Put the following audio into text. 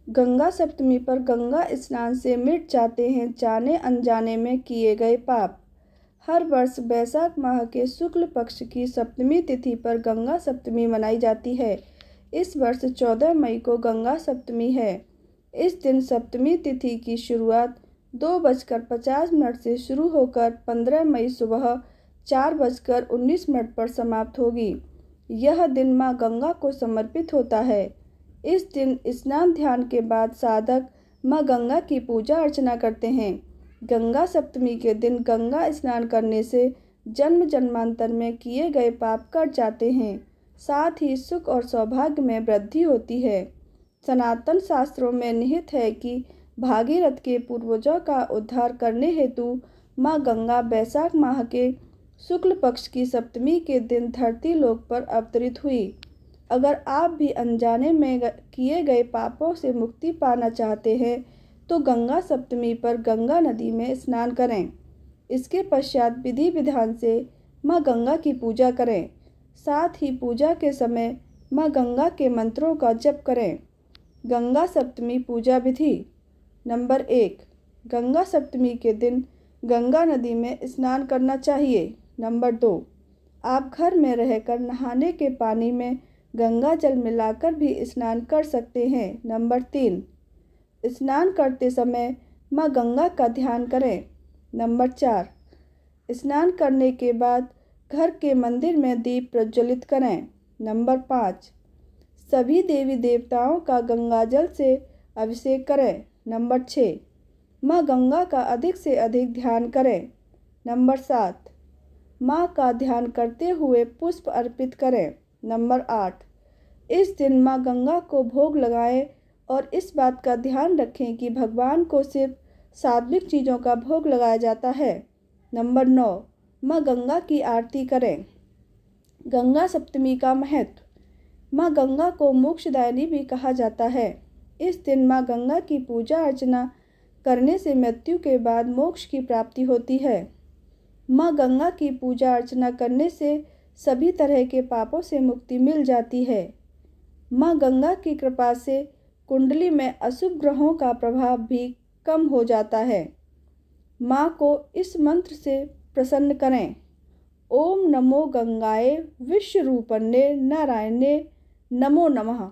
गंगा सप्तमी पर गंगा स्नान से मिट जाते हैं जाने अनजाने में किए गए पाप। हर वर्ष वैशाख माह के शुक्ल पक्ष की सप्तमी तिथि पर गंगा सप्तमी मनाई जाती है। इस वर्ष 14 मई को गंगा सप्तमी है। इस दिन सप्तमी तिथि की शुरुआत 2:50 से शुरू होकर 15 मई सुबह 4:19 पर समाप्त होगी। यह दिन मां गंगा को समर्पित होता है। इस दिन स्नान ध्यान के बाद साधक मां गंगा की पूजा अर्चना करते हैं। गंगा सप्तमी के दिन गंगा स्नान करने से जन्म जन्मांतर में किए गए पाप कट जाते हैं, साथ ही सुख और सौभाग्य में वृद्धि होती है। सनातन शास्त्रों में निहित है कि भागीरथ के पूर्वजों का उद्धार करने हेतु मां गंगा वैशाख माह के शुक्ल पक्ष की सप्तमी के दिन धरती लोक पर अवतरित हुई। अगर आप भी अनजाने में किए गए पापों से मुक्ति पाना चाहते हैं तो गंगा सप्तमी पर गंगा नदी में स्नान करें। इसके पश्चात विधि विधान से मां गंगा की पूजा करें। साथ ही पूजा के समय मां गंगा के मंत्रों का जप करें। गंगा सप्तमी पूजा विधि। नंबर 1, गंगा सप्तमी के दिन गंगा नदी में स्नान करना चाहिए। नंबर 2, आप घर में रहकर नहाने के पानी में गंगा जल मिलाकर भी स्नान कर सकते हैं। नंबर 3, स्नान करते समय मां गंगा का ध्यान करें। नंबर 4, स्नान करने के बाद घर के मंदिर में दीप प्रज्वलित करें। नंबर 5, सभी देवी देवताओं का गंगा जल से अभिषेक करें। नंबर 6, मां गंगा का अधिक से अधिक ध्यान करें। नंबर 7, मां का ध्यान करते हुए पुष्प अर्पित करें। नंबर 8, इस दिन मां गंगा को भोग लगाएं और इस बात का ध्यान रखें कि भगवान को सिर्फ सात्विक चीज़ों का भोग लगाया जाता है। नंबर 9, मां गंगा की आरती करें। गंगा सप्तमी का महत्व। मां गंगा को मोक्षदायिनी भी कहा जाता है। इस दिन मां गंगा की पूजा अर्चना करने से मृत्यु के बाद मोक्ष की प्राप्ति होती है। मां गंगा की पूजा अर्चना करने से सभी तरह के पापों से मुक्ति मिल जाती है। मां गंगा की कृपा से कुंडली में अशुभ ग्रहों का प्रभाव भी कम हो जाता है। मां को इस मंत्र से प्रसन्न करें। ओम नमो गंगाए विश्वरूपण्ये नारायणे नमो नमः।